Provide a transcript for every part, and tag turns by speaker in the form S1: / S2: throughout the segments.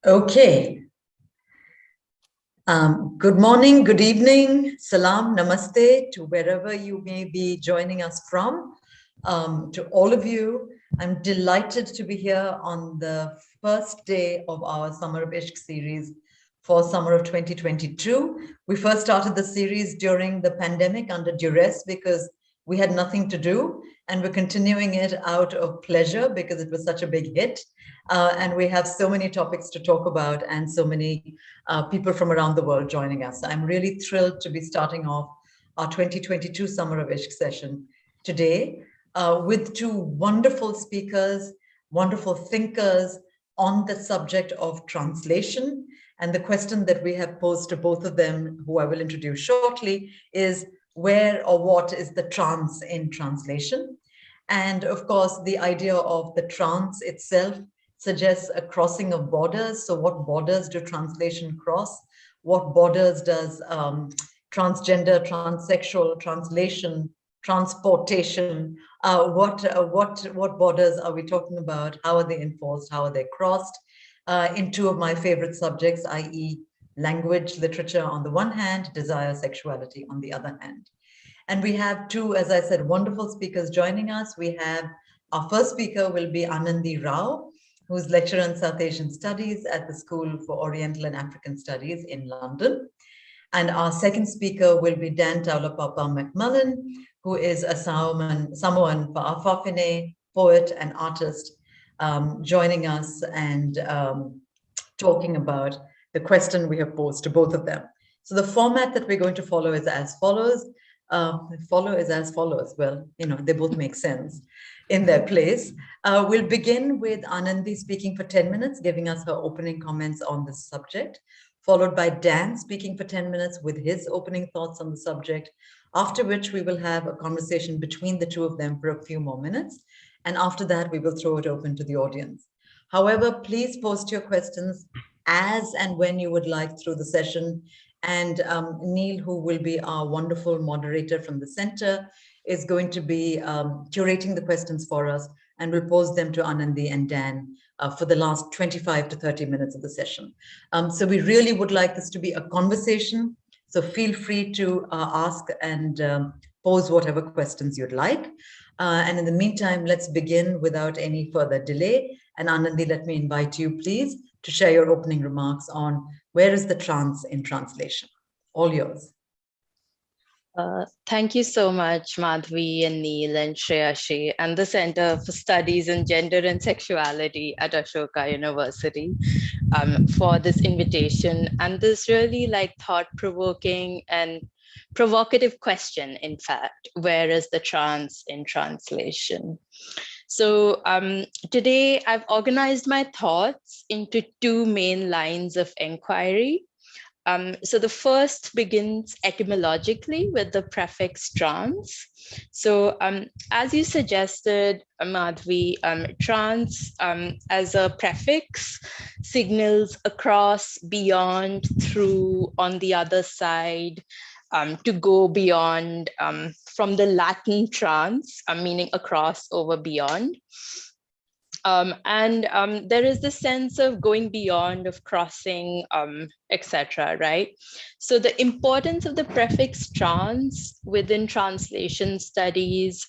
S1: Okay. Good morning, good evening, salam, namaste to wherever you may be joining us from. To all of you, I'm delighted to be here on the first day of our Summer of ISHQ series for summer of 2022. We first started the series during the pandemic under duress because we had nothing to do, and we're continuing it out of pleasure because it was such a big hit. And we have so many topics to talk about and so many people from around the world joining us. I'm really thrilled to be starting off our 2022 Summer of ISHQ session today with two wonderful speakers, wonderful thinkers on the subject of translation. And the question that we have posed to both of them, who I will introduce shortly, is where or what is the trans in translation? And of course, the idea of the trans itself suggests a crossing of borders. So what borders do translation cross? What borders does transgender, transsexual, translation, transportation, what borders are we talking about? How are they enforced? How are they crossed? In two of my favorite subjects, i.e. language, literature on the one hand, desire, sexuality on the other hand. And we have two, as I said, wonderful speakers joining us. We have our first speaker will be Anandi Rao, who is lecturer in South Asian Studies at the School for Oriental and African Studies in London. And our second speaker will be Dan Taulapapa McMullin, who is a Samoan Fa'afafine poet and artist, joining us and talking about the question we have posed to both of them. So the format that we're going to follow is as follows. Well, you know, they both make sense in their place. We'll begin with Anandi speaking for 10 minutes, giving us her opening comments on this subject, followed by Dan speaking for 10 minutes with his opening thoughts on the subject, after which we will have a conversation between the two of them for a few more minutes. And after that, we will throw it open to the audience. However, please post your questions as and when you would like through the session. And Neil, who will be our wonderful moderator from the center, is going to be curating the questions for us, and will pose them to Anandi and Dan for the last 25 to 30 minutes of the session. So we really would like this to be a conversation. So feel free to ask and pose whatever questions you'd like. And in the meantime, let's begin without any further delay. And Anandi, let me invite you, please, to share your opening remarks on where is the trans in translation. All yours.
S2: Thank you so much, Madhvi and Neil and Shreyashi and the Center for Studies in Gender and Sexuality at Ashoka University for this invitation and this really thought-provoking and provocative question, in fact, where is the trans in translation? So today I've organized my thoughts into two main lines of inquiry. So the first begins etymologically with the prefix trans. So as you suggested, Madhvi, trans as a prefix signals across, beyond, through, on the other side, to go beyond, from the Latin trans, meaning across, over, beyond. There is this sense of going beyond, of crossing, etc., right? So the importance of the prefix trans within translation studies,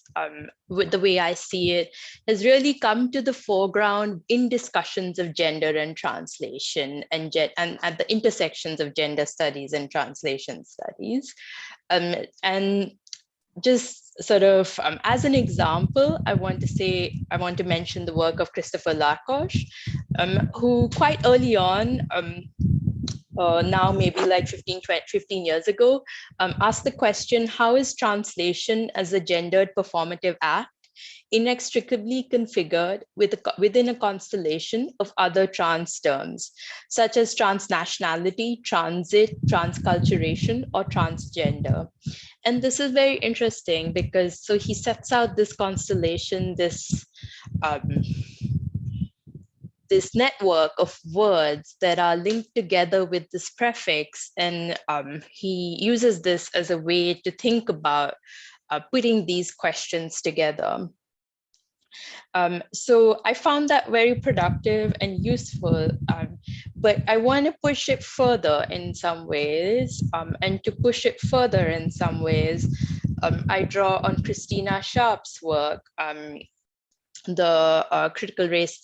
S2: with the way I see it, has really come to the foreground in discussions of gender and translation and at the intersections of gender studies and translation studies. And just sort of as an example, I want to mention the work of Christopher Lakosh, who quite early on, now maybe like 15 years ago, asked the question, how is translation as a gendered performative act inextricably configured within a constellation of other trans terms, such as transnationality, transit, transculturation, or transgender? And this is very interesting because so he sets out this constellation, this network of words that are linked together with this prefix. And he uses this as a way to think about putting these questions together. So I found that very productive and useful, but I want to push it further in some ways. And to push it further in some ways, I draw on Christina Sharp's work, the critical race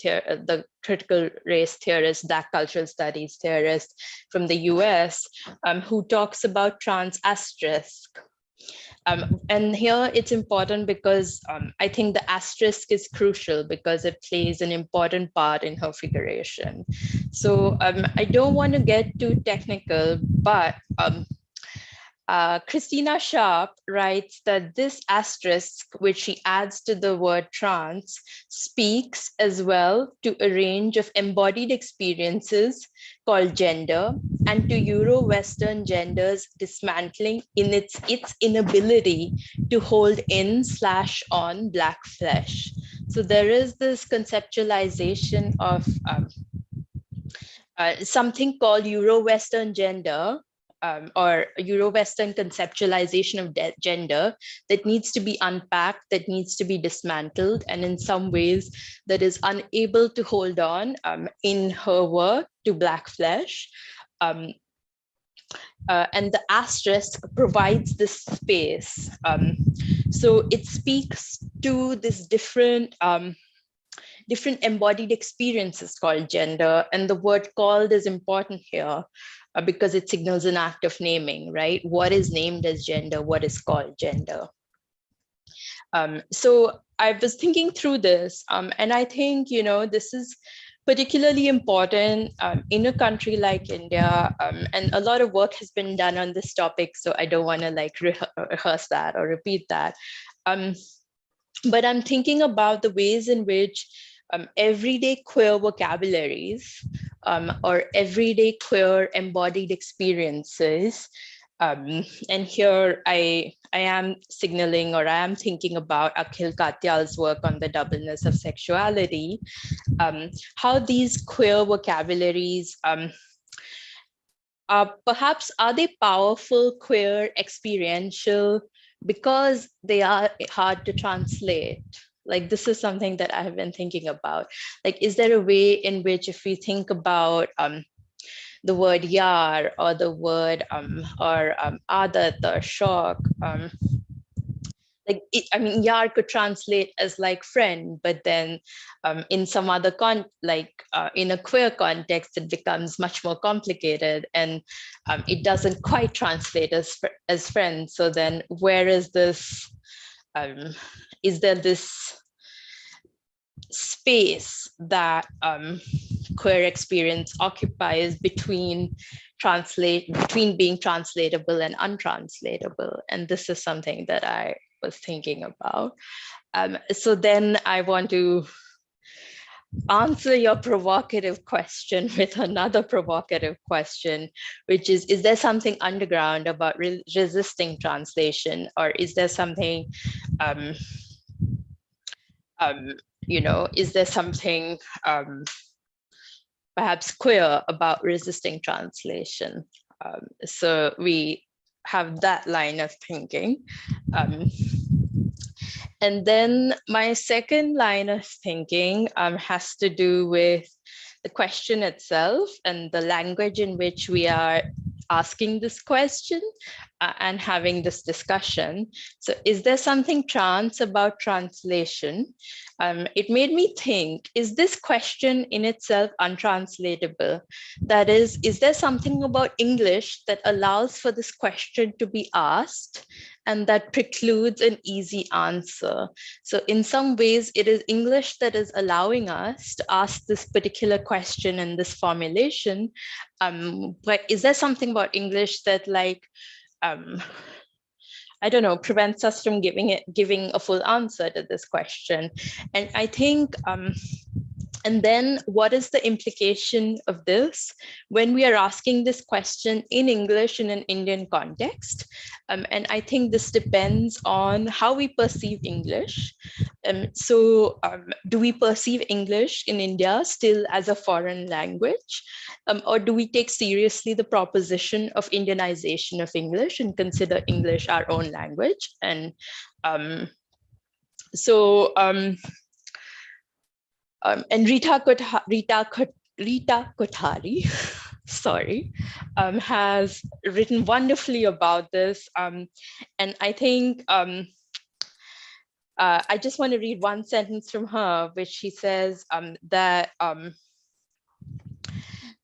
S2: theorist, Black cultural studies theorist from the US, who talks about trans asterisk. And here it's important because I think the asterisk is crucial because it plays an important part in her figuration. So I don't want to get too technical, but Christina Sharp writes that this asterisk, which she adds to the word trans, speaks as well to a range of embodied experiences called gender, and to Euro-Western gender's dismantling in its inability to hold in/on Black flesh. So there is this conceptualization of something called Euro-Western gender, or Euro-Western conceptualization of gender that needs to be unpacked, that needs to be dismantled, and in some ways that is unable to hold on in her work to Black flesh. And the asterisk provides this space. So it speaks to this different embodied experiences called gender, and the word called is important here because it signals an act of naming, right? What is named as gender, what is called gender. So I was thinking through this, and I think, this is particularly important in a country like India, and a lot of work has been done on this topic, so I don't want to like rehearse that or repeat that. But I'm thinking about the ways in which everyday queer vocabularies or everyday queer embodied experiences. And here I am signaling, or I am thinking about Akhil Katyal's work on the doubleness of sexuality, how these queer vocabularies are they powerful, queer, experiential, because they are hard to translate? Like, this is something that I have been thinking about. Like, is there a way in which, if we think about the word yar or the word adat or shok, yar could translate as like friend, but then in some other in a queer context, it becomes much more complicated, and it doesn't quite translate as friend. So then where is this, is there this space that queer experience occupies between being translatable and untranslatable? And this is something that I was thinking about. So then I want to answer your provocative question with another provocative question, which is there something underground about resisting translation, or is there something is there something perhaps queer about resisting translation? So we have that line of thinking. And then my second line of thinking has to do with the question itself and the language in which we are asking this question and having this discussion. So is there something trans about translation? It made me think, is this question in itself untranslatable? That is there something about English that allows for this question to be asked and that precludes an easy answer. So in some ways, it is English that is allowing us to ask this particular question in this formulation. But is there something about English that I don't know, prevents us from giving a full answer to this question? And I think, and then what is the implication of this when we are asking this question in English in an Indian context? And I think this depends on how we perceive English. Do we perceive English in India still as a foreign language? Or do we take seriously the proposition of Indianization of English and consider English our own language? And Rita Kothari, sorry, has written wonderfully about this. And I think I just want to read one sentence from her, which she says that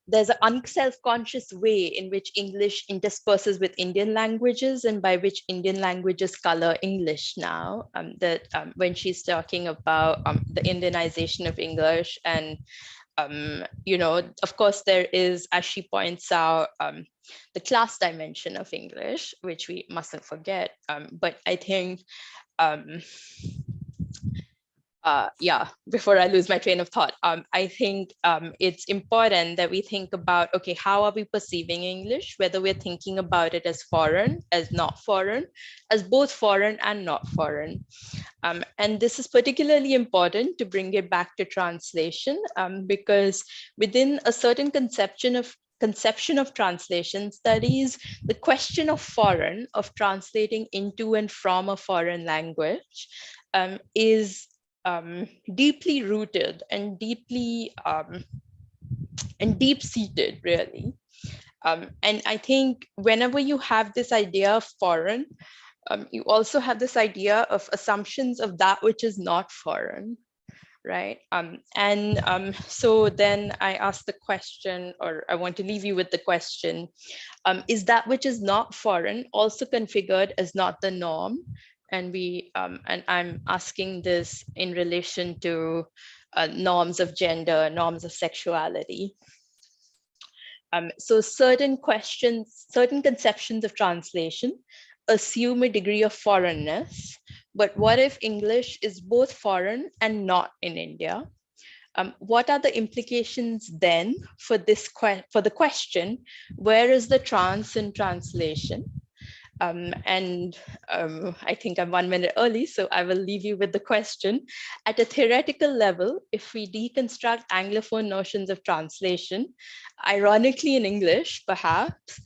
S2: there's an unself-conscious way in which English intersperses with Indian languages and by which Indian languages color English now. When she's talking about the Indianization of English, and of course there is, as she points out, the class dimension of English, which we mustn't forget. But I think before I lose my train of thought, I think it's important that we think about, okay, how are we perceiving English, whether we're thinking about it as foreign, as not foreign, as both foreign and not foreign. And this is particularly important to bring it back to translation, because within a certain conception of translation studies, the question of foreign, of translating into and from a foreign language, is deeply rooted and deep-seated, really. And I think whenever you have this idea of foreign, you also have this idea of assumptions of that which is not foreign, right? So then I ask the question, or I want to leave you with the question, is that which is not foreign also configured as not the norm? And I'm asking this in relation to norms of gender, norms of sexuality. So certain conceptions of translation assume a degree of foreignness, but what if English is both foreign and not in India? What are the implications then for the question, where is the trans in translation? I think I'm 1 minute early, so I will leave you with the question. At a theoretical level, if we deconstruct Anglophone notions of translation, ironically in English, perhaps,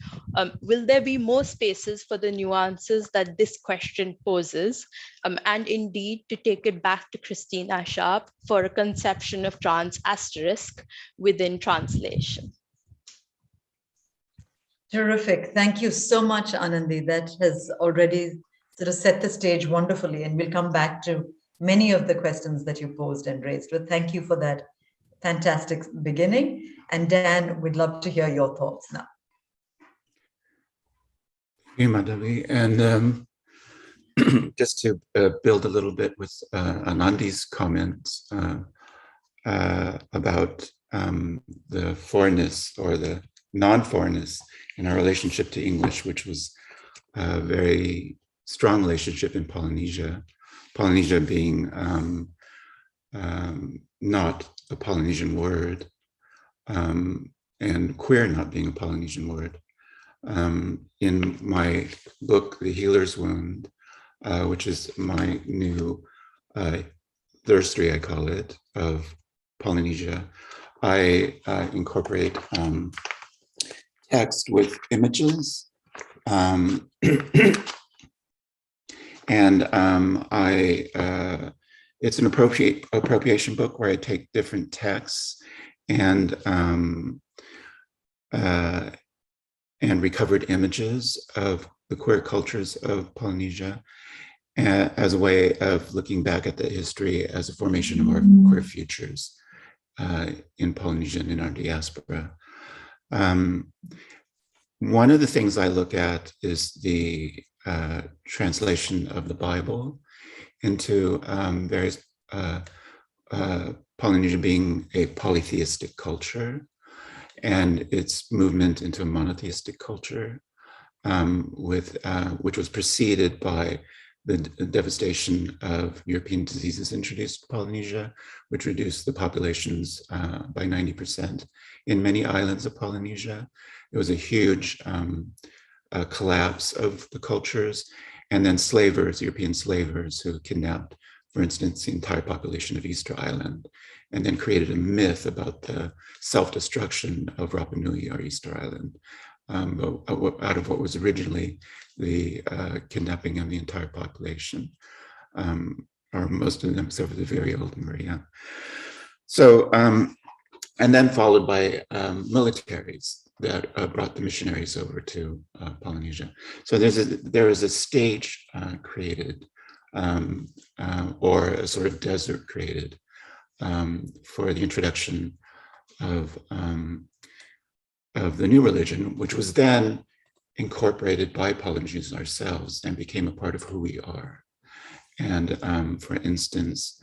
S2: will there be more spaces for the nuances that this question poses? And indeed, to take it back to Christina Sharp, for a conception of trans asterisk within translation.
S1: Terrific. Thank you so much, Anandi. That has already sort of set the stage wonderfully, and we'll come back to many of the questions that you posed and raised. But thank you for that fantastic beginning. And Dan, we'd love to hear your thoughts now.
S3: Thank you, Madhavi. And just to build a little bit with Anandi's comments about the foreignness or the non-foreignness in our relationship to English, which was a very strong relationship in Polynesia. Polynesia being not a Polynesian word, and queer not being a Polynesian word. In my book, The Healer's Wound, which is my new thirstery, I call it, of Polynesia, I incorporate text with images, and it's an appropriation book where I take different texts and recovered images of the queer cultures of Polynesia as a way of looking back at the history as a formation of our queer futures in Polynesia and in our diaspora. One of the things I look at is the translation of the Bible into various Polynesia being a polytheistic culture, and its movement into a monotheistic culture, which was preceded by the devastation of European diseases introduced to Polynesia, which reduced the populations by 90% in many islands of Polynesia. It was a huge collapse of the cultures, and then slavers, European slavers who kidnapped, for instance, the entire population of Easter Island, and then created a myth about the self-destruction of Rapa Nui or Easter Island, out of what was originally the kidnapping of the entire population, or most of them, except for the very old Maria. So, and then followed by militaries that brought the missionaries over to Polynesia. So there is a stage created, or a sort of desert created for the introduction of the new religion, which was then incorporated by Polynesians ourselves and became a part of who we are. And for instance,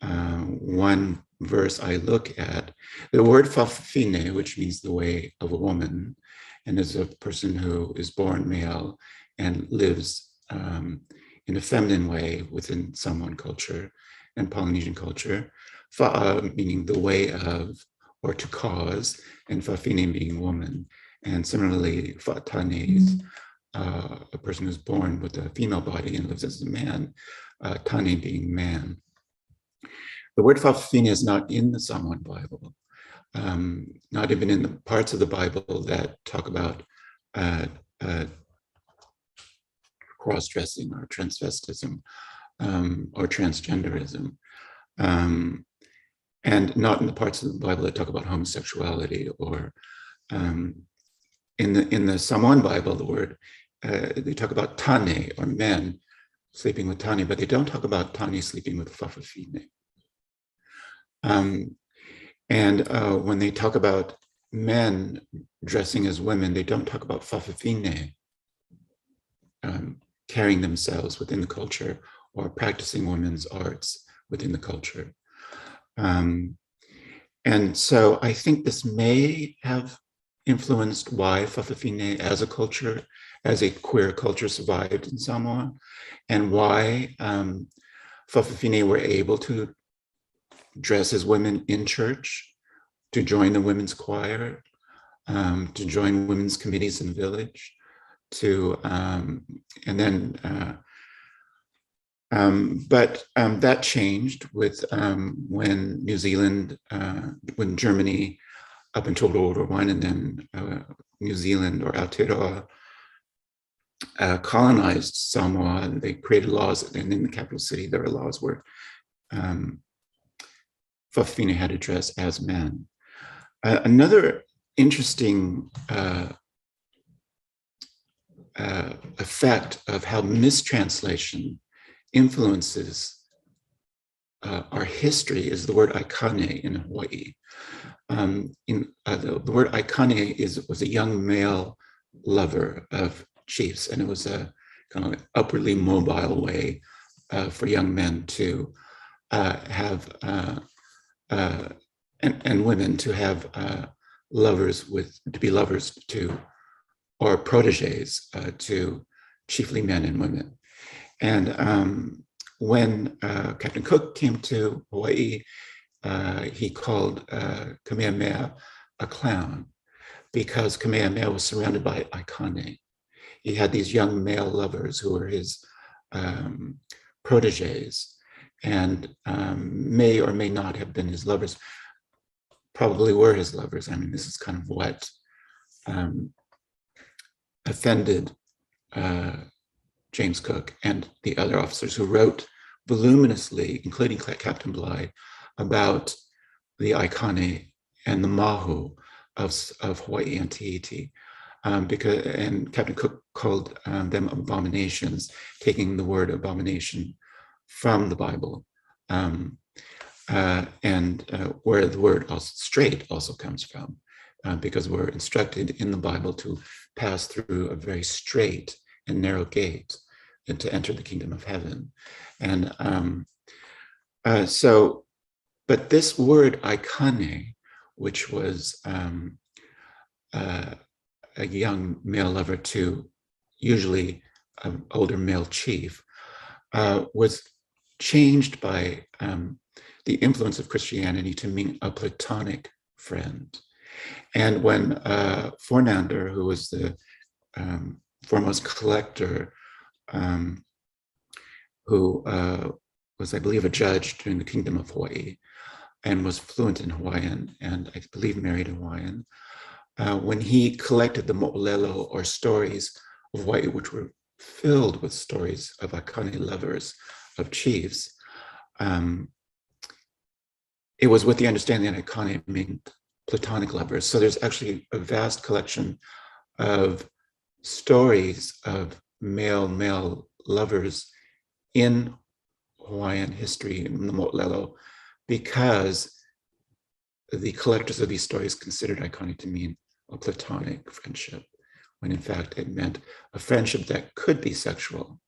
S3: one verse I look at, the word fafine, which means the way of a woman, and is a person who is born male and lives in a feminine way within Samoan culture and Polynesian culture. Fa'a meaning the way of, or to cause, and fafine being woman. And similarly, fa'atane is a person who's born with a female body and lives as a man, tane being man. The word fa'afine is not in the Samoan Bible, not even in the parts of the Bible that talk about cross-dressing or transvestism or transgenderism, and not in the parts of the Bible that talk about homosexuality, or in the Samoan Bible, the word, they talk about tane, or men sleeping with tane, but they don't talk about tane sleeping with fa'afine. And when they talk about men dressing as women, they don't talk about fa'afine carrying themselves within the culture or practicing women's arts within the culture. And so I think this may have influenced why fa'afine as a culture, as a queer culture, survived in Samoa, and why fa'afine were able to dress as women in church, to join the women's choir, to join women's committees in the village, but that changed with when New Zealand, when Germany, up until World War I, and then New Zealand or Aotearoa colonized Samoa, and they created laws, and in the capital city there were laws where fa'afine had to dress as men. Another interesting effect of how mistranslation influences our history is the word aikane in Hawaii. The word aikane was a young male lover of chiefs, and it was a kind of upwardly mobile way for young men to have and women to have lovers to be lovers to, or proteges to, chiefly men and women. And when Captain Cook came to Hawaii, he called Kamehameha a clown, because Kamehameha was surrounded by aikane. He had these young male lovers who were his proteges, and may or may not have been his lovers, probably were his lovers. I mean, this is kind of what offended James Cook and the other officers, who wrote voluminously, including Captain Bligh, about the aikane and the mahu of Hawaii and Tahiti, and Captain Cook called them abominations, taking the word abomination from the Bible, and where the word straight also comes from, because we're instructed in the Bible to pass through a very straight and narrow gate and to enter the kingdom of heaven. And but this word aikane, which was a young male lover to usually an older male chief, was changed by the influence of Christianity to mean a platonic friend. And when Fornander, who was the foremost collector, who was, I believe, a judge during the Kingdom of Hawaii and was fluent in Hawaiian and I believe married a Hawaiian, when he collected the mo'olelo, or stories of Hawaii, which were filled with stories of aikane lovers, of chiefs, it was with the understanding that aikane meant platonic lovers. So there's actually a vast collection of stories of male lovers in Hawaiian history in the mo'olelo, because the collectors of these stories considered aikane to mean a platonic friendship, when in fact it meant a friendship that could be sexual.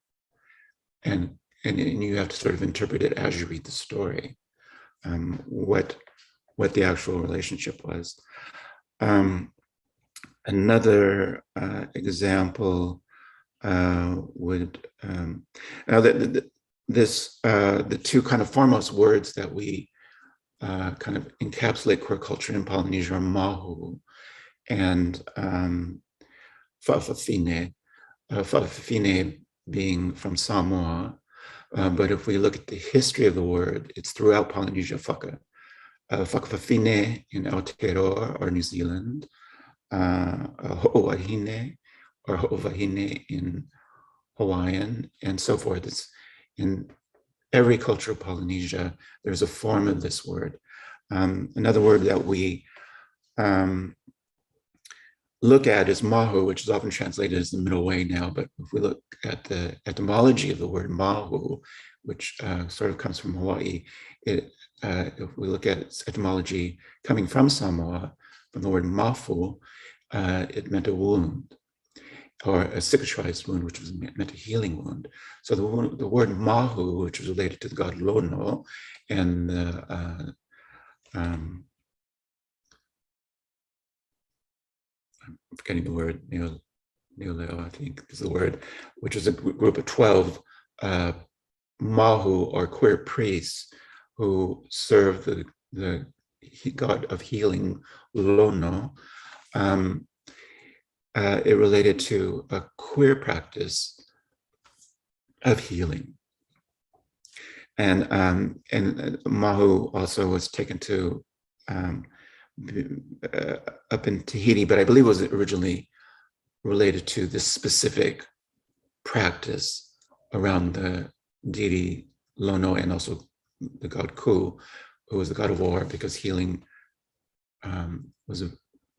S3: And you have to sort of interpret it as you read the story, what the actual relationship was. Another example would, the two kind of foremost words that we kind of encapsulate queer culture in Polynesia are mahu and fa'afafine. Fa'afafine being from Samoa, but if we look at the history of the word, it's throughout Polynesia. Fa'afafine in Aotearoa or New Zealand, ho'owahine or ho'ovahine in Hawaiian, and so forth. It's in every culture of Polynesia, there's a form of this word. Another word that we look at is mahu, which is often translated as the middle way now, but if we look at the etymology of the word mahu, which sort of comes from Hawaii, if we look at its etymology coming from Samoa, from the word mafu, it meant a wound, or a cicatrized wound, which was meant a healing wound. So the word mahu, which was related to the god Lono, and I'm forgetting the word, Neoleo, I think is the word, which is a group of 12 mahu, or queer priests, who serve the god of healing, Lono. It related to a queer practice of healing. And mahu also was taken to up in Tahiti, but I believe it was originally related to this specific practice around the deity Lono, and also the god Ku, who was the god of war, because healing was a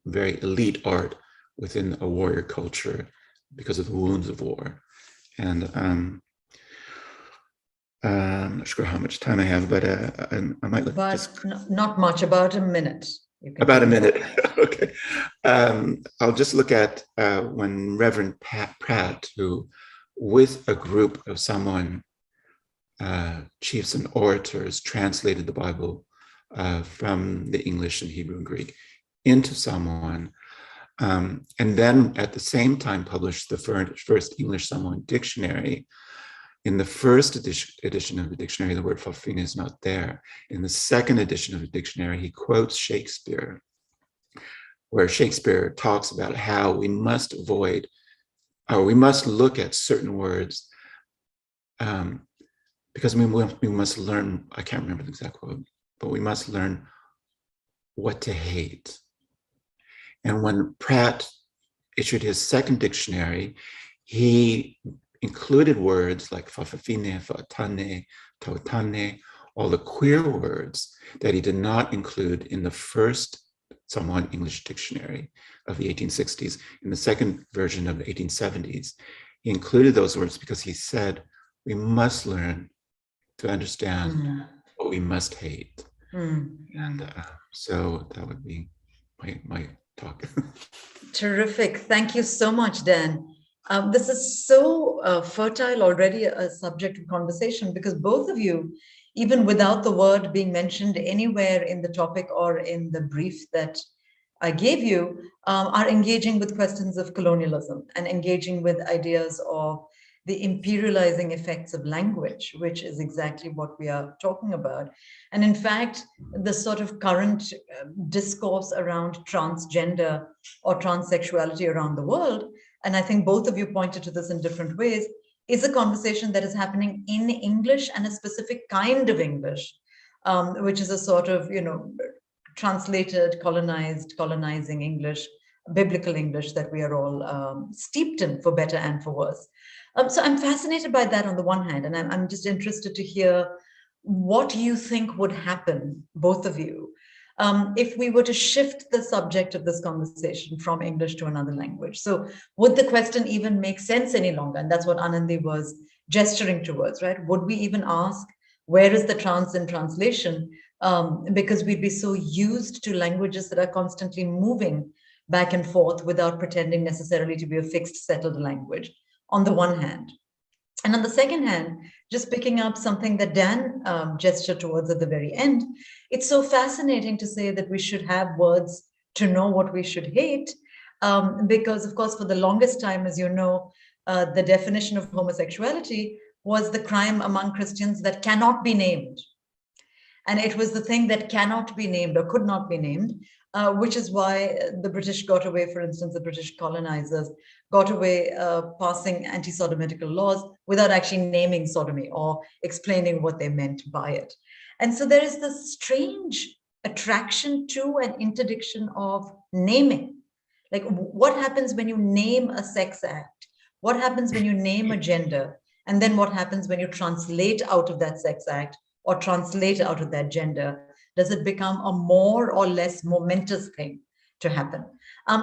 S3: very elite art within a warrior culture because of the wounds of war. And I'm not sure how much time I have, but I might look.
S1: But not much, about a minute.
S3: About a minute, okay. I'll just look at when Reverend Pratt, who with a group of Samoan chiefs and orators translated the Bible from the English and Hebrew and Greek into Samoan, and then at the same time published the first English Samoan dictionary. In the first edition of the dictionary, the word fa'afafine is not there. In the second edition of the dictionary, he quotes Shakespeare, where Shakespeare talks about how we must avoid, or we must look at certain words, because we must learn, I can't remember the exact quote, but we must learn what to hate. And when Pratt issued his second dictionary, he included words like fa'afafine, fa'atane, tautane, all the queer words that he did not include in the first Samoan English dictionary of the 1860s. In the second version of the 1870s, he included those words because he said, we must learn to understand what we must hate. And so that would be my talk.
S1: Terrific. Thank you so much, Dan. This is so fertile already, a subject of conversation, because both of you, even without the word being mentioned anywhere in the topic or in the brief that I gave you, are engaging with questions of colonialism and engaging with ideas of the imperializing effects of language, which is exactly what we are talking about. And in fact, the sort of current discourse around transgender or transsexuality around the world, and I think both of you pointed to this in different ways, is a conversation that is happening in English, and a specific kind of English, which is a sort of, translated, colonizing English, biblical English that we are all steeped in, for better and for worse. So I'm fascinated by that on the one hand, and I'm just interested to hear what you think would happen, both of you, if we were to shift the subject of this conversation from English to another language. So would the question even make sense any longer? And that's what Anandi was gesturing towards, right? Would we even ask, where is the trans in translation? Because we'd be so used to languages that are constantly moving back and forth without pretending necessarily to be a fixed, settled language, on the one hand. And on the second hand, just picking up something that Dan gestured towards at the very end, it's so fascinating to say that we should have words to know what we should hate, because, of course, for the longest time, as you know, the definition of homosexuality was the crime among Christians that cannot be named. And it was the thing that cannot be named or could not be named, which is why the British got away, for instance, the British colonizers got away passing anti-sodomitical laws without actually naming sodomy or explaining what they meant by it. And so there is this strange attraction to an interdiction of naming. Like, what happens when you name a sex act? What happens when you name a gender? And then what happens when you translate out of that sex act or translate out of that gender? Does it become a more or less momentous thing to happen?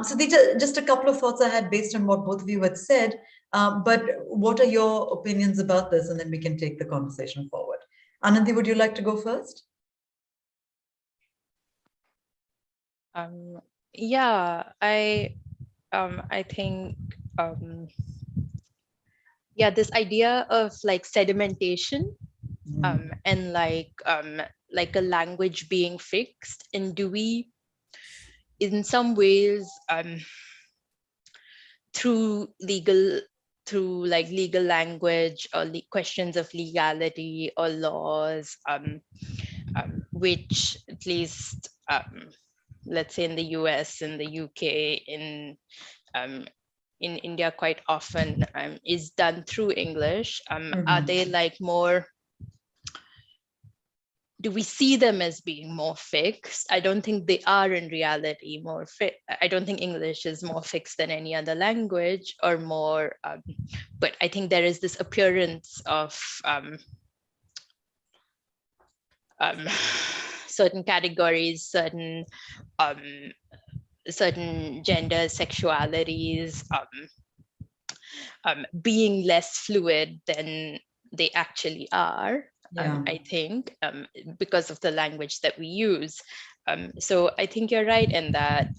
S1: So these are just a couple of thoughts I had based on what both of you had said. But what are your opinions about this? And then we can take the conversation forward. Anandi, would you like to go first?
S2: Yeah, I think yeah, this idea of like sedimentation, and like a language being fixed, and do we, in some ways, through legal language or questions of legality or laws, which at least let's say in the US, in the UK, in India quite often is done through English. Are they like more, do we see them as being more fixed? I don't think they are in reality more fixed. I don't think English is more fixed than any other language or more, but I think there is this appearance of certain categories, certain gender sexualities being less fluid than they actually are. I think, because of the language that we use. So I think you're right in that,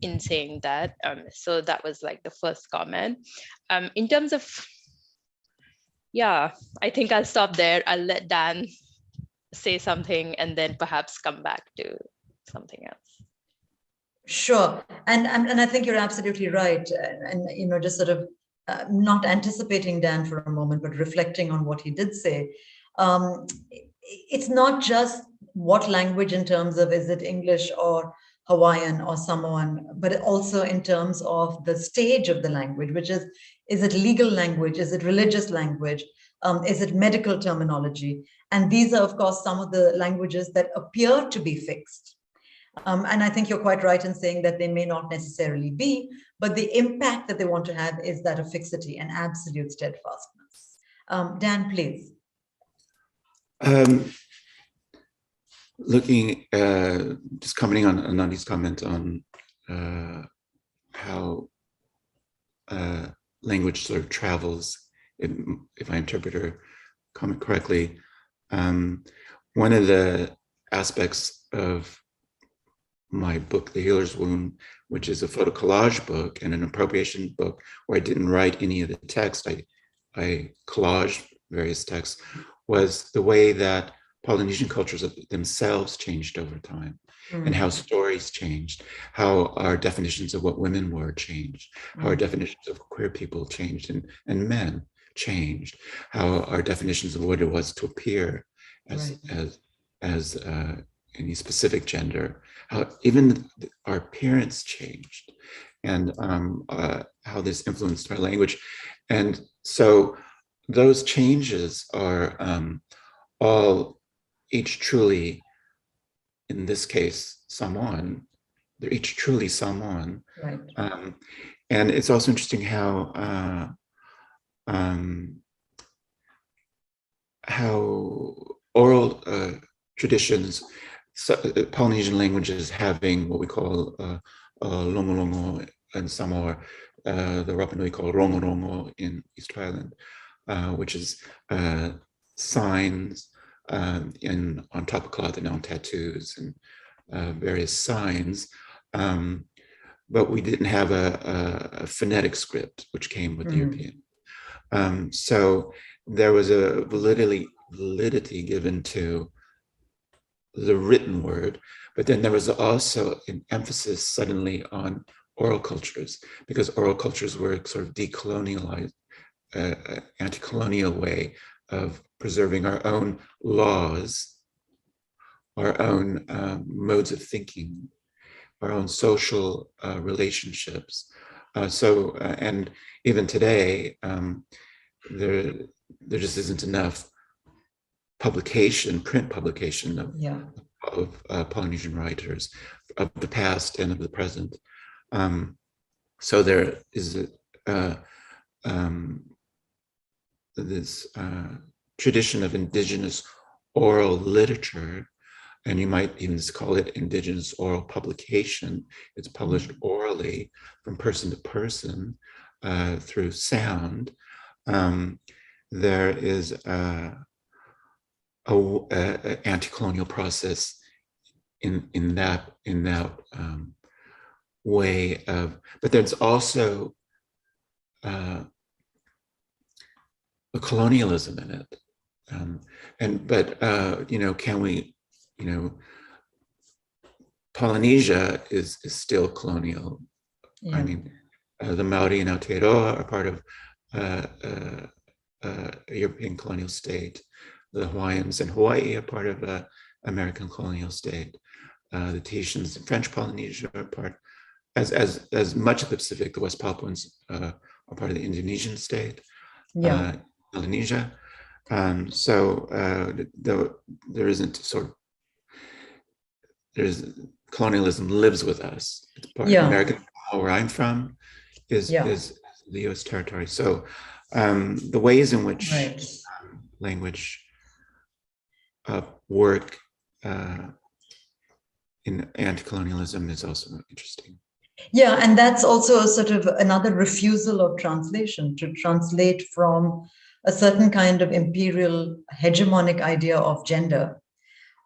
S2: in saying that. So that was like the first comment. In terms of, yeah, I think I'll stop there. I'll let Dan say something and then perhaps come back to something else.
S1: Sure, and I think you're absolutely right, and just sort of not anticipating Dan for a moment, but reflecting on what he did say. It's not just what language in terms of, is it English or Hawaiian or Samoan, but also in terms of the stage of the language, which is it legal language? Is it religious language? Is it medical terminology? And these are, of course, some of the languages that appear to be fixed. And I think you're quite right in saying that they may not necessarily be, but the impact that they want to have is that of fixity and absolute steadfastness. Dan, please.
S3: Looking, just commenting on Anandi's comment on how language sort of travels, if I interpret her comment correctly. One of the aspects of my book, The Healer's Wound, which is a photo collage book and an appropriation book where I didn't write any of the text, I collaged various texts, was the way that Polynesian cultures themselves changed over time, and how stories changed, how our definitions of what women were changed, how our definitions of queer people changed, and men changed, how our definitions of what it was to appear as any specific gender, how even our appearance changed, and how this influenced our language. And so those changes are all each truly, in this case, Samoan. They're each truly Samoan.
S1: Right.
S3: And it's also interesting how oral traditions, Polynesian languages having what we call longo longo in Samoa, the Rapa Nui call rongo rongo in East Island, which is signs on top of cloth and on tattoos and various signs. But we didn't have a phonetic script, which came with the European. So there was a validity given to the written word, but then there was also an emphasis suddenly on oral cultures, because oral cultures were sort of decolonialized, anti-colonial way of preserving our own laws, our own modes of thinking, our own social relationships. And even today, there just isn't enough print publication of Polynesian writers of the past and of the present. So there is this tradition of indigenous oral literature, and you might even call it indigenous oral publication. It's published orally from person to person through sound. There is a anti-colonial process in that way of, but there's also a colonialism in it, can we, Polynesia is still colonial. I mean, the Maori and Aotearoa are part of a European colonial state. The Hawaiians and Hawaii are part of an American colonial state. The Tahitians and French Polynesia are part, as much of the Pacific, the West Papuans are part of the Indonesian state, Indonesia. There isn't colonialism lives with us. It's part of American, where I'm from, is the U.S. territory. So the ways in which language work in anti-colonialism is also interesting.
S1: Yeah, and that's also a sort of another refusal of translation, to translate from a certain kind of imperial hegemonic idea of gender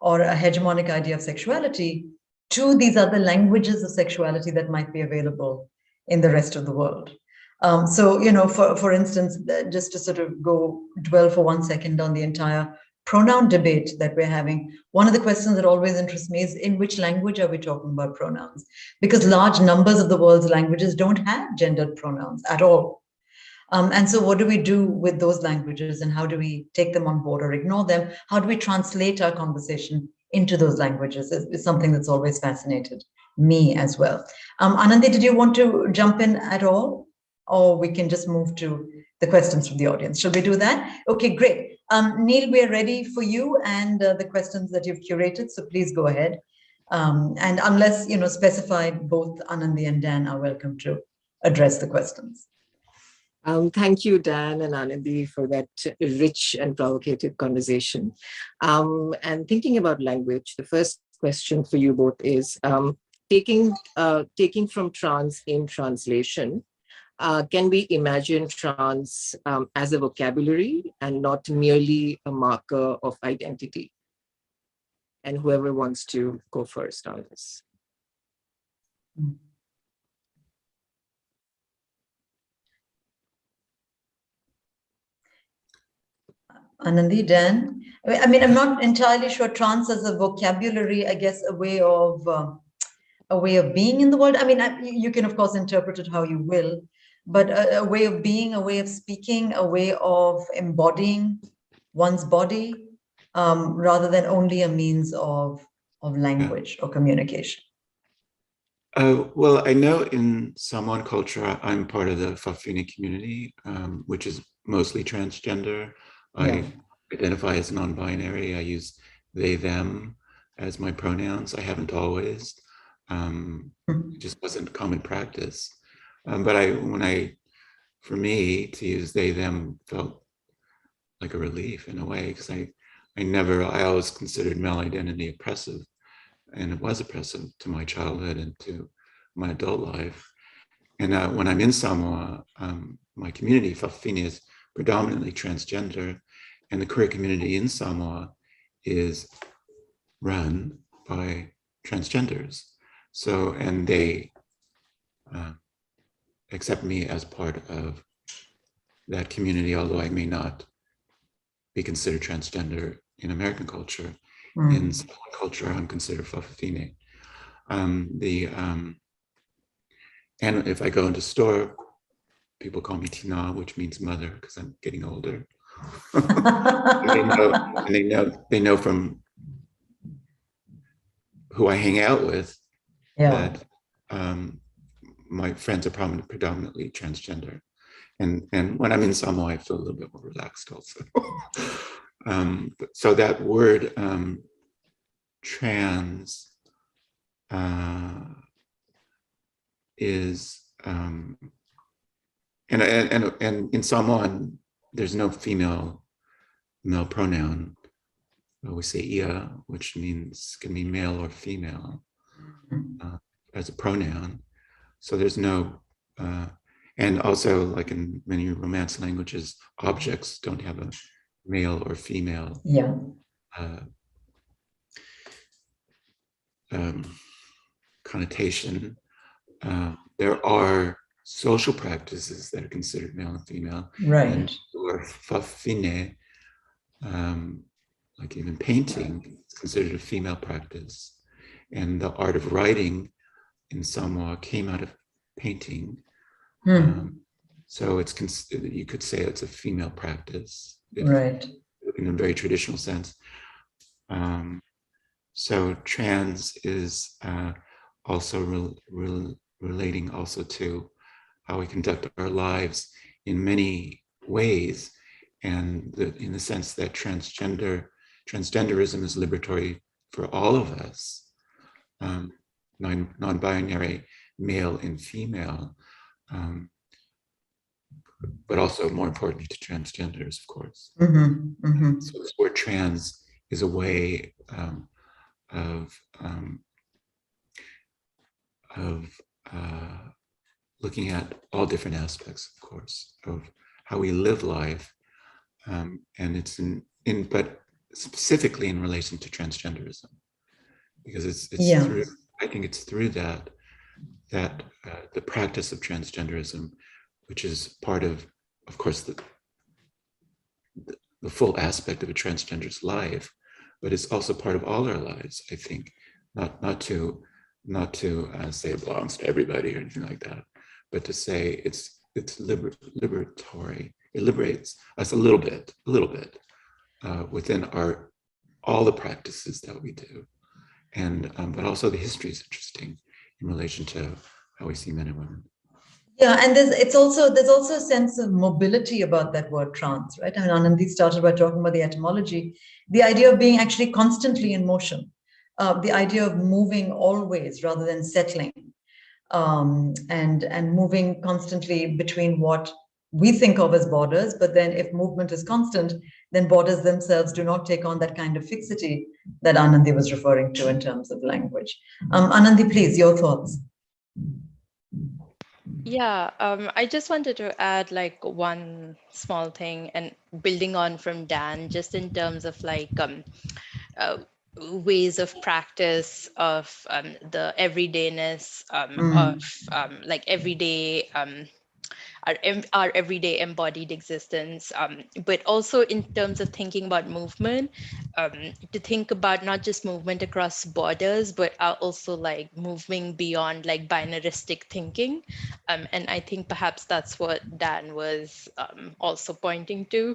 S1: or a hegemonic idea of sexuality to these other languages of sexuality that might be available in the rest of the world. For instance, just to sort of dwell for 1 second on the entire pronoun debate that we're having, one of the questions that always interests me is, in which language are we talking about pronouns? Because large numbers of the world's languages don't have gendered pronouns at all. And so what do we do with those languages, and how do we take them on board or ignore them? How do we translate our conversation into those languages? Is something that's always fascinated me as well. Anandi, did you want to jump in at all? Or we can just move to the questions from the audience. Shall we do that? Okay, great. Neil, we're ready for you and the questions that you've curated, so please go ahead. And unless specified, both Anandi and Dan are welcome to address the questions.
S4: Thank you, Dan and Anandi, for that rich and provocative conversation. And thinking about language, the first question for you both is, taking from trans in translation, can we imagine trans as a vocabulary and not merely a marker of identity? And whoever wants to go first on this.
S1: Anandi, Dan? I mean, I'm not entirely sure trans as a vocabulary, I guess, a way of being in the world. I mean, you can, of course, interpret it how you will, but a way of being, a way of speaking, a way of embodying one's body, rather than only a means of language or communication.
S3: Well, I know in Samoan culture, I'm part of the Fa'afine community, which is mostly transgender. I identify as non-binary. I use they, them as my pronouns. I haven't always. It just wasn't common practice. But for me, to use they, them felt like a relief in a way, because I always considered male identity oppressive. And it was oppressive to my childhood and to my adult life. And when I'm in Samoa, my community, Fa'afine, is predominantly transgender, and the queer community in Samoa is run by transgenders. So, and they accept me as part of that community, although I may not be considered transgender in American culture. In Samoan culture, I'm considered Fa'afine. And if I go into store, people call me Tina, which means mother, because I'm getting older. they know from who I hang out with that my friends are predominantly transgender. And when I'm in Samoa, I feel a little bit more relaxed also. So that word trans is and in Samoan there's no female male pronoun. We say ia, which can mean male or female as a pronoun. So there's no and also, like in many Romance languages, objects don't have a male or female connotation. There are social practices that are considered male and female.
S1: Right.
S3: And or Fa'afine, like even painting, is considered a female practice. And the art of writing in Samoa came out of painting. So you could say it's a female practice,
S1: right,
S3: in a very traditional sense. So trans is also relating also to how we conduct our lives in many ways, and in the sense that transgenderism is liberatory for all of us, non-binary, male and female, but also more importantly to transgenders, of course. So this word trans is a way of looking at all different aspects, of course, of how we live life, and it's but specifically in relation to transgenderism, because it's through, I think it's through that the practice of transgenderism, which is part of course, the full aspect of a transgender's life, but it's also part of all our lives. I think not to say it belongs to everybody or anything like that, but to say it's liberatory. It liberates us a little bit within all the practices that we do, and but also the history is interesting in relation to how we see men and women.
S1: Yeah, and there's also a sense of mobility about that word trans, right? I mean, Anandi started by talking about the etymology, the idea of being actually constantly in motion, the idea of moving always rather than settling, and moving constantly between what we think of as borders. But then if movement is constant, then borders themselves do not take on that kind of fixity that Anandi was referring to in terms of language. Anandi, please, your thoughts.
S2: Yeah, I just wanted to add like one small thing, and building on from Dan, just in terms of like ways of practice of the everydayness of like everyday our everyday embodied existence, but also in terms of thinking about movement, to think about not just movement across borders, but also like moving beyond like binaristic thinking. And I think perhaps that's what Dan was also pointing to,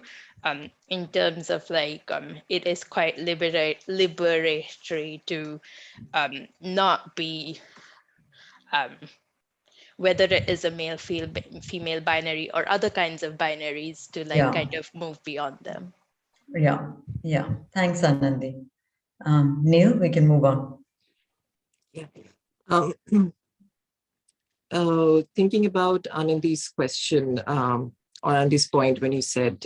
S2: in terms of like, it is quite liberatory to not be whether it is a male, female binary or other kinds of binaries, to like kind of move beyond them.
S1: Yeah, yeah. Thanks, Anandi. Neil, we can move on.
S4: Yeah. Thinking about Anandi's question, or Anandi's point when you said,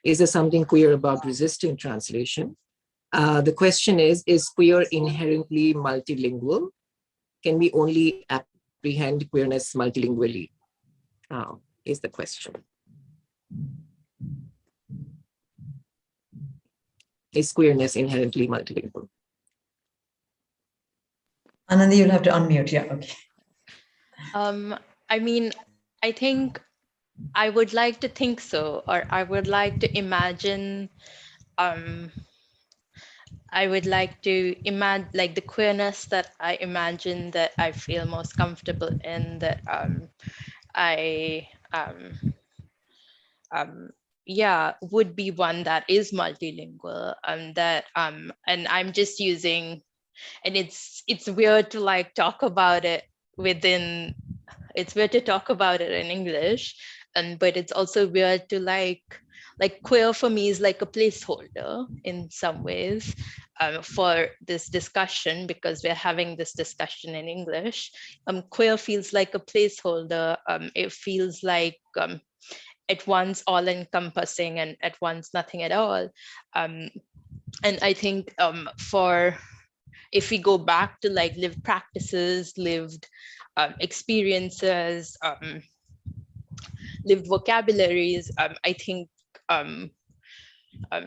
S4: is there something queer about resisting translation? The question is queer inherently multilingual? Can we only apprehend queerness multilingually? Is the question. Is queerness inherently multilingual?
S1: Anandi, you'll have to unmute. Yeah, okay.
S2: I mean, I think I would like to think so, or I would like to imagine, I would like to imagine like the queerness that I imagine, that I feel most comfortable in, that yeah, would be one that is multilingual, that and I'm just using, and it's weird to like talk about it within, it's weird to talk about it in English, but it's also weird to like queer for me is like a placeholder in some ways, for this discussion, because we're having this discussion in English. Queer feels like a placeholder. It feels like at once all encompassing and at once nothing at all. And I think if we go back to like lived practices, lived experiences, lived vocabularies, I think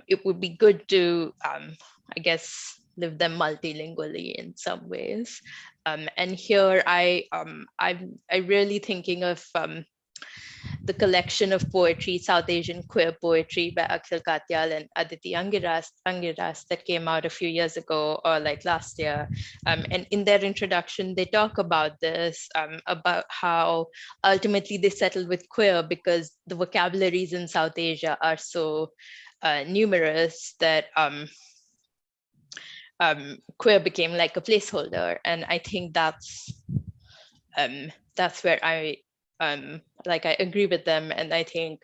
S2: it would be good to, I guess, live them multilingually in some ways. And here I'm really thinking of the collection of poetry, South Asian queer poetry by Akhil Katyal and Aditi Angiras that came out a few years ago, or like last year. And in their introduction, they talk about this, about how ultimately they settled with queer because the vocabularies in South Asia are so numerous that queer became like a placeholder. And I think that's where I agree with them. And I think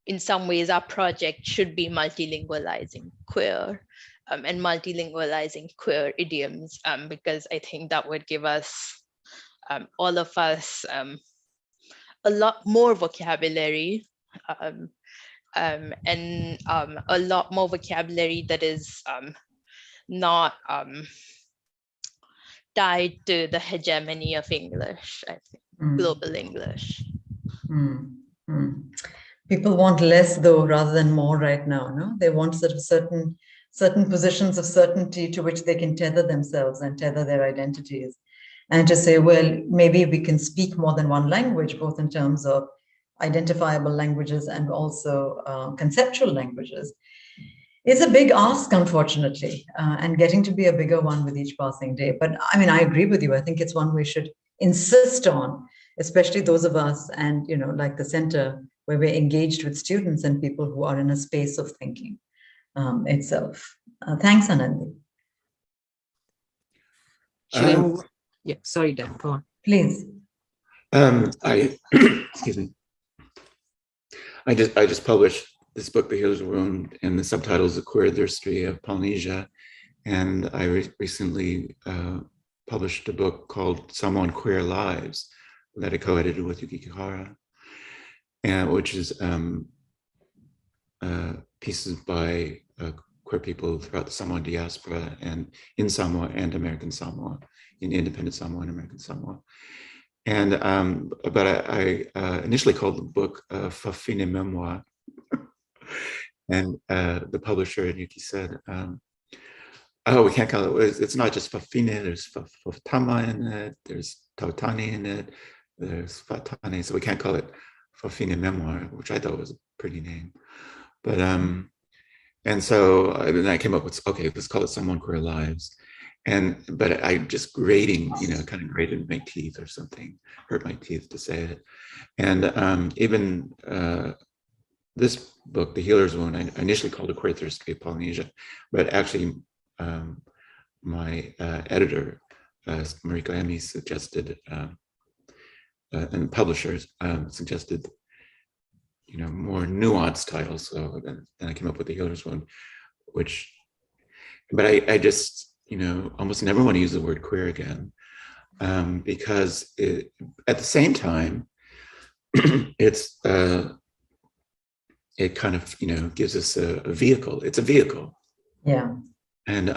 S2: in some ways our project should be multilingualizing queer, and multilingualizing queer idioms, because I think that would give us, all of us, a lot more vocabulary, and a lot more vocabulary that is not tied to the hegemony of English, I think, global English.
S1: People want less though, rather than more right now, no? They want sort of certain positions of certainty to which they can tether themselves and tether their identities. And to say, well, maybe we can speak more than one language, both in terms of identifiable languages and also conceptual languages. It's a big ask, unfortunately, and getting to be a bigger one with each passing day. But I mean, I agree with you. I think it's one we should insist on, especially those of us and, you know, like the center, where we're engaged with students and people who are in a space of thinking itself. Thanks, Anandi.
S4: Should I move? Yeah, sorry, Dan, go on.
S1: Please.
S3: Excuse me. I just published this book, The Healer's Wound, and the subtitle is The Queer History of Polynesia. And I recently published a book called Someone Queer Lives that I co-edited with Yuki Kihara, and which is pieces by queer people throughout the Samoan diaspora and in Samoa and American Samoa, in independent Samoa and American Samoa. And but I initially called the book Fafine Memoir. And the publisher, Yuki, said, Oh, we can't call it. It's not just Fafine. There's Fatama in it. There's Tautani in it. There's Fatani. So we can't call it Fafine Memoir, which I thought was a pretty name. But and so then I came up with, okay, let's call it Someone Queer Lives. But I just grating, kind of grated my teeth or something, hurt my teeth to say it. And even this book, The Healer's Wound, I initially called it Queer Thirst to Polynesia, but actually my editor, Mariko Emi, suggested, and publishers suggested, more nuanced titles. So then I came up with The Healer's Wound, but I just, almost never want to use the word queer again, because at the same time, it kind of, gives us a vehicle. It's a vehicle.
S1: Yeah.
S3: And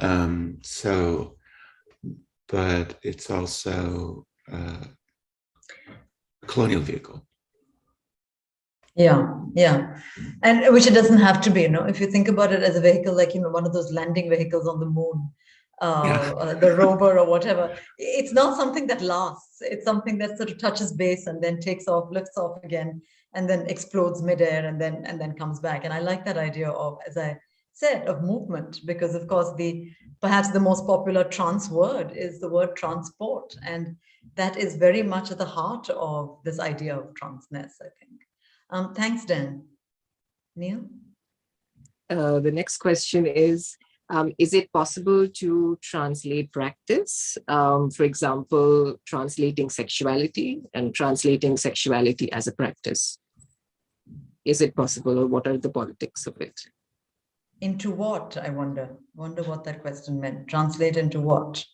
S3: but it's also a colonial vehicle.
S1: Yeah. And which it doesn't have to be, if you think about it as a vehicle, like, one of those landing vehicles on the moon, the rover or whatever, it's not something that lasts. It's something that sort of touches base and then takes off, lifts off again, and then explodes midair and then comes back. And I like that idea of, as I said, of movement, because of course perhaps the most popular trans word is the word transport. And that is very much at the heart of this idea of transness, I think. Thanks, Dan. Neil?
S4: The next question is it possible to translate practice? For example, translating sexuality and translating sexuality as a practice. Is it possible, or what are the politics of it?
S1: Into what, I wonder what that question meant. Translate into what?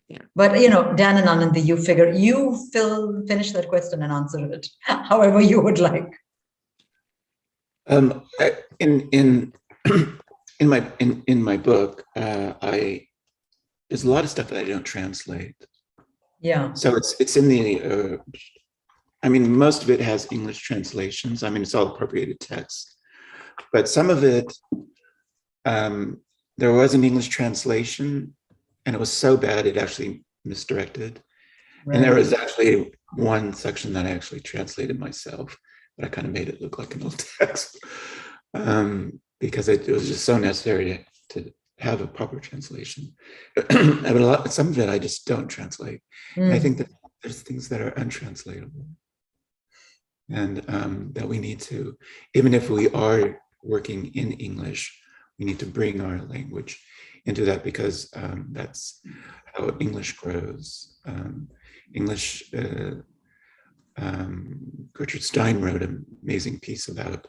S4: Yeah.
S1: But, Dan and Anandi, you finish that question and answer it however you would like.
S3: In my book, there's a lot of stuff that I don't translate.
S1: Yeah.
S3: So it's in the, most of it has English translations. It's all appropriated text, but some of it, there was an English translation, and it was so bad it actually misdirected. Right. And there was actually one section that I actually translated myself, but I kind of made it look like an old text, because it was just so necessary to have a proper translation. But some of it I just don't translate. And I think that there's things that are untranslatable, and that we need to, even if we are working in English, we need to bring our language into that, because that's how English grows. Gertrude Stein wrote an amazing piece about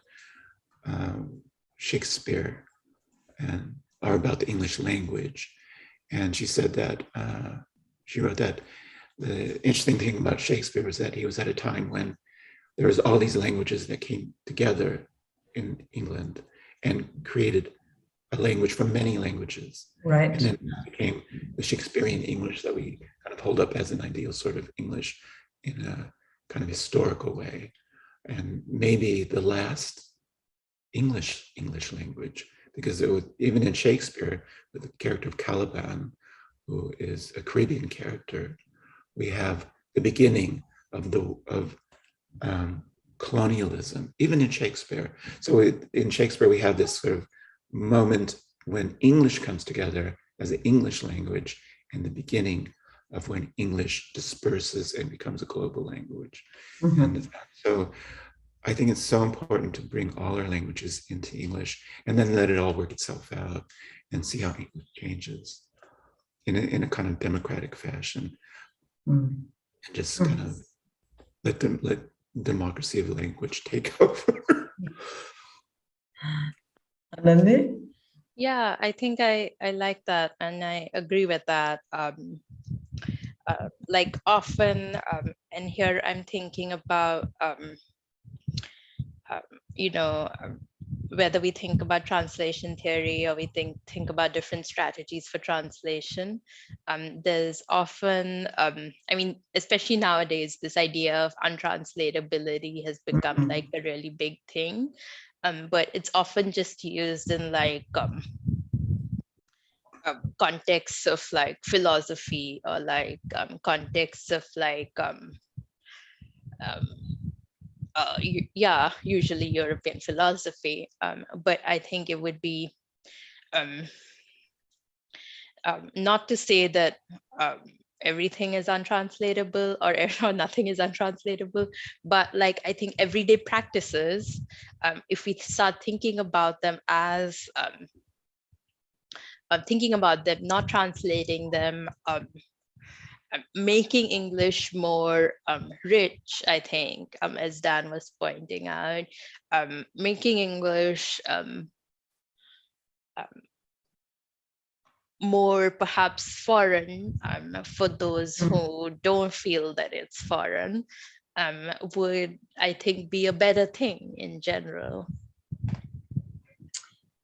S3: Shakespeare or about the English language. And she said that, she wrote that the interesting thing about Shakespeare was that he was at a time when there was all these languages that came together in England and created a language from many languages.
S1: Right.
S3: And then it became the Shakespearean English that we kind of hold up as an ideal sort of English in a kind of historical way. And maybe the last English language, because it was, even in Shakespeare, with the character of Caliban, who is a Caribbean character, we have the beginning of colonialism, even in Shakespeare. So in Shakespeare, we have this sort of moment when English comes together as an English language, and the beginning of when English disperses and becomes a global language. Mm-hmm. And so I think it's so important to bring all our languages into English, and then let it all work itself out and see how English changes in a kind of democratic fashion. And just kind of let democracy of language take over.
S1: Anandi?
S2: Yeah, I think I like that, and I agree with that. Like often, and here I'm thinking about, whether we think about translation theory or we think about different strategies for translation, there's often, especially nowadays, this idea of untranslatability has become like a really big thing, but it's often just used in like contexts of like philosophy, or like contexts of like usually European philosophy. But I think it would be not to say that everything is untranslatable, or nothing is untranslatable, but like I think everyday practices, if we start thinking about them as thinking about them, not translating them, making English more rich, I think, as Dan was pointing out, making English more perhaps foreign for those who don't feel that it's foreign, would, I think, be a better thing in general.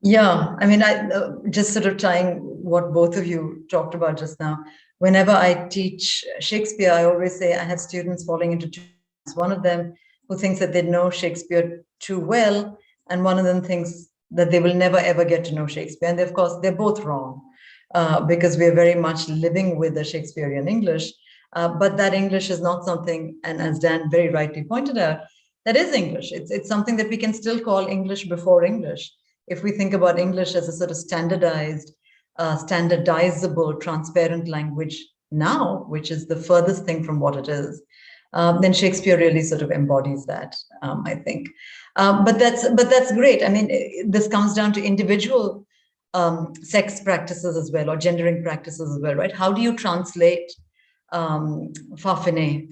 S1: Yeah, I mean, I just sort of tying what both of you talked about just now. Whenever I teach Shakespeare, I always say I have students falling into two. One of them who thinks that they know Shakespeare too well, and one of them thinks that they will never ever get to know Shakespeare. And of course, they're both wrong, because we're very much living with the Shakespearean English. But that English is not something, and as Dan very rightly pointed out, that is English. It's something that we can still call English before English. If we think about English as a sort of standardized, standardizable, transparent language now, which is the furthest thing from what it is, then Shakespeare really sort of embodies that, I think. But that's great. I mean, this comes down to individual sex practices as well, or gendering practices as well, right? How do you translate fafine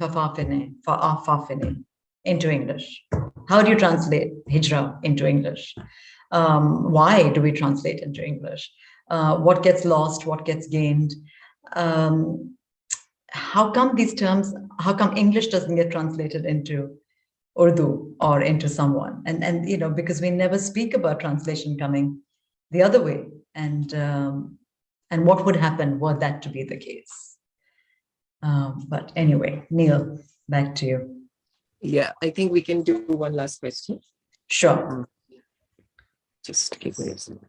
S1: into English? How do you translate hijra into English? Why do we translate into English? What gets lost? What gets gained? How come these terms, how come English doesn't get translated into Urdu or into someone? And you know, because we never speak about translation coming the other way. And what would happen were that to be the case? But anyway, Neil, back to you.
S4: Yeah, I think we can do one last question.
S1: Sure.
S4: Just give me a second.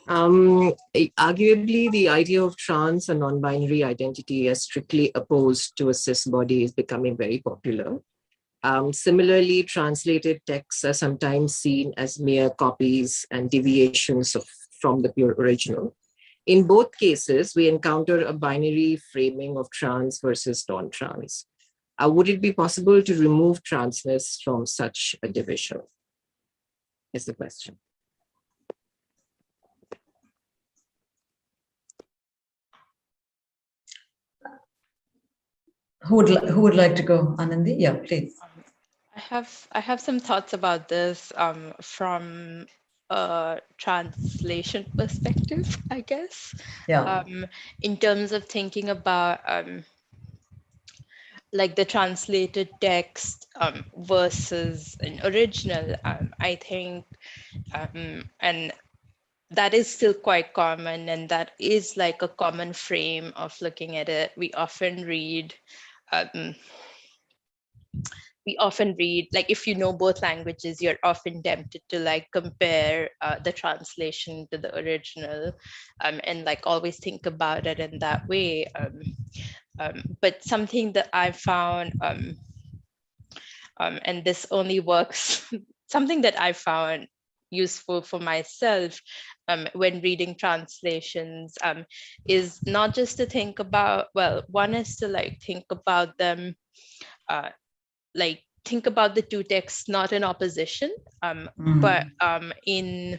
S4: Arguably, the idea of trans and non-binary identity as strictly opposed to a cis body is becoming very popular. Similarly, translated texts are sometimes seen as mere copies and deviations from the pure original. In both cases, we encounter a binary framing of trans versus non-trans. Would it be possible to remove transness from such a division? Is the question.
S1: Who would like to go? Anandi? Yeah, please.
S2: I have some thoughts about this from a translation perspective, I guess.
S1: Yeah.
S2: In terms of thinking about like the translated text versus an original, I think, and that is still quite common, and that is like a common frame of looking at it. We often read, like, if you know both languages, you're often tempted to like compare the translation to the original, and like always think about it in that way. But something that I found, and this only works, something that I found useful for myself when reading translations is not just to think about, well, one is to like think about them, like think about the two texts not in opposition, but in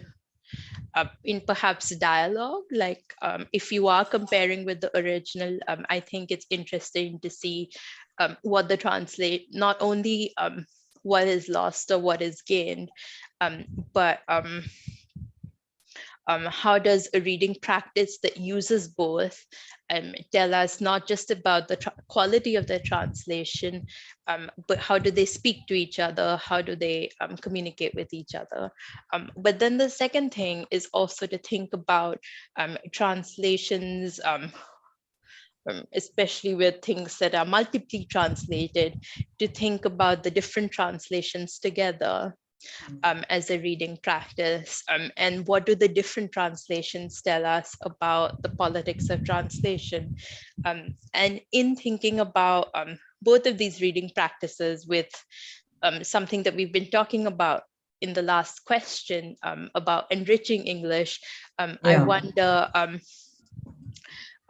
S2: perhaps dialogue. Like if you are comparing with the original, I think it's interesting to see what the translate, not only what is lost or what is gained, but how does a reading practice that uses both tell us not just about the quality of the translation, but how do they speak to each other? How do they communicate with each other? But then the second thing is also to think about translations, especially with things that are multiply translated, to think about the different translations together. as a reading practice? And what do the different translations tell us about the politics of translation? And in thinking about both of these reading practices with something that we've been talking about in the last question about enriching English, I wonder,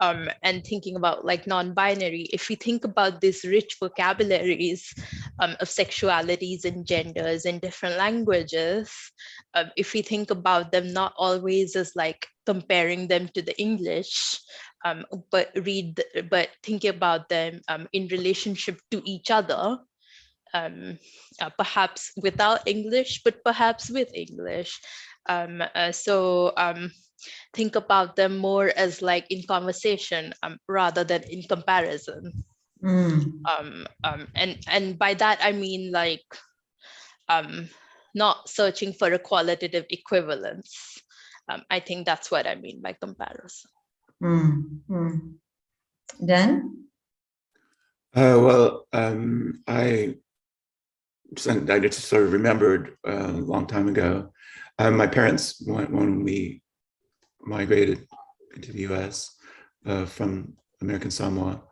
S2: and thinking about like non-binary, if we think about these rich vocabularies of sexualities and genders in different languages, if we think about them not always as like comparing them to the English, but thinking about them in relationship to each other, perhaps without English, but perhaps with English. Think about them more as like in conversation rather than in comparison. And by that, I mean like not searching for a qualitative equivalence. I think that's what I mean by comparison.
S1: Dan?
S3: I just sort of remembered a long time ago, my parents, when we migrated into the US from American Samoa,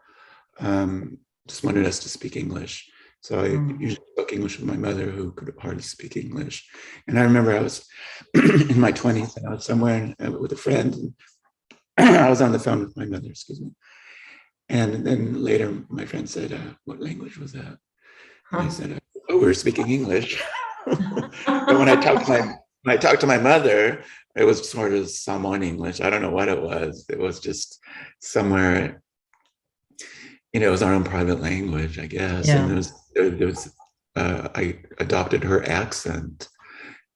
S3: just wanted us to speak English. So I usually spoke English with my mother, who could hardly speak English. And I remember I was in my 20s, and I was somewhere with a friend, and I was on the phone with my mother, excuse me. And then later my friend said, what language was that? And I said, oh, we were speaking English. But when I talked to my mother, it was sort of Samoan English. I don't know what it was. It was just somewhere, it was our own private language, I guess. Yeah. And I adopted her accent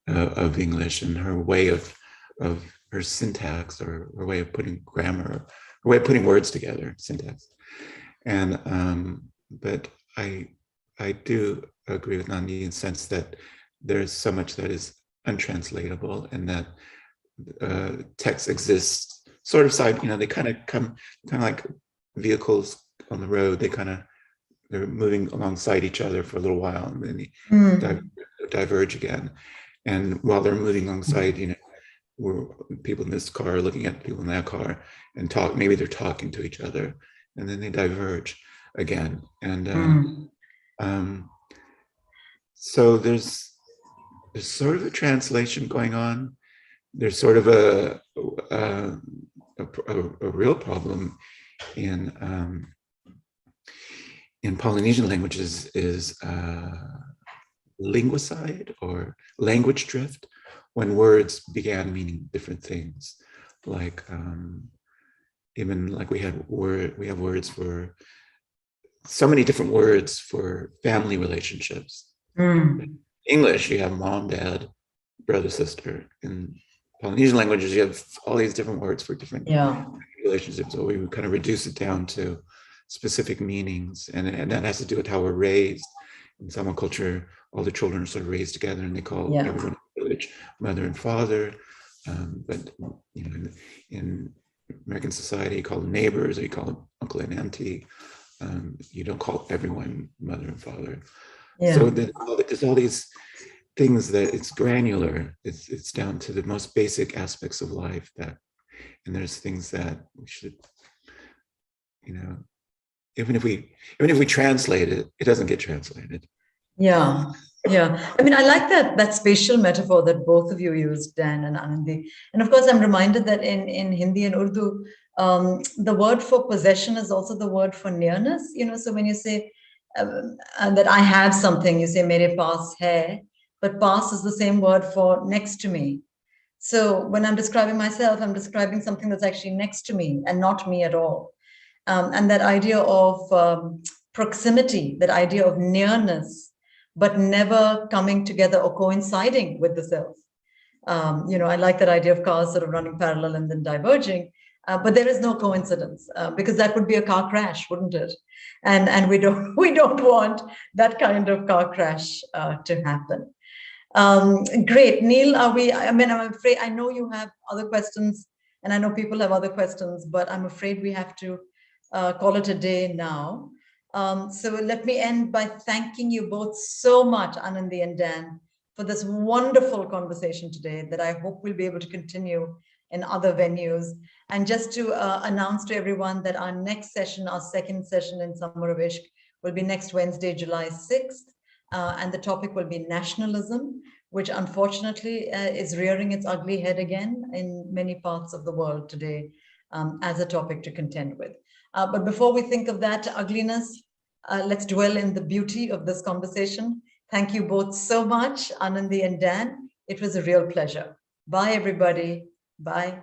S3: of English and her way of her syntax, or her way of putting grammar, her way of putting words together, syntax. And but I do agree with Nandi in the sense that there's so much that is untranslatable, and that text exists sort of side, they kind of come like vehicles on the road. They're moving alongside each other for a little while, and then they diverge again. And while they're moving alongside, people in this car are looking at people in that car and maybe they're talking to each other, and then they diverge again. And so there's sort of a translation going on. There's sort of a real problem in Polynesian languages is linguicide, or language drift, when words began meaning different things. Like even like we have words for so many different words for family relationships. In English, you have mom, dad, brother, sister. In Polynesian languages, you have all these different words for different relationships. So we would kind of reduce it down to specific meanings, and that has to do with how we're raised. In Samoan culture, all the children are sort of raised together, and they call everyone in the village mother and father. But in American society, you call them neighbors, or you call them uncle and auntie. You don't call everyone mother and father. So there's all these things that it's granular. It's down to the most basic aspects of life, and there's things that we should, even if we translate it, it doesn't get translated.
S1: Yeah. I mean, I like that spatial metaphor that both of you used, Dan and Anandi. And of course, I'm reminded that in Hindi and Urdu, the word for possession is also the word for nearness. So when you say that I have something, you say mere paas hai, but paas is the same word for next to me. So when I'm describing myself, I'm describing something that's actually next to me and not me at all. And that idea of proximity, that idea of nearness, but never coming together or coinciding with the self. I like that idea of cars sort of running parallel and then diverging, but there is no coincidence, because that would be a car crash, wouldn't it? And we don't want that kind of car crash to happen. Great, Neil. I'm afraid, I know you have other questions, and I know people have other questions, but I'm afraid we have to call it a day now. So let me end by thanking you both so much, Anandi and Dan, for this wonderful conversation today that I hope we'll be able to continue in other venues. And just to announce to everyone that our next session, our second session in Summer of ISHQ, will be next Wednesday, July 6th. And the topic will be nationalism, which unfortunately is rearing its ugly head again in many parts of the world today as a topic to contend with. But before we think of that ugliness, let's dwell in the beauty of this conversation. Thank you both so much, Anandi and Dan. It was a real pleasure. Bye, everybody. Bye.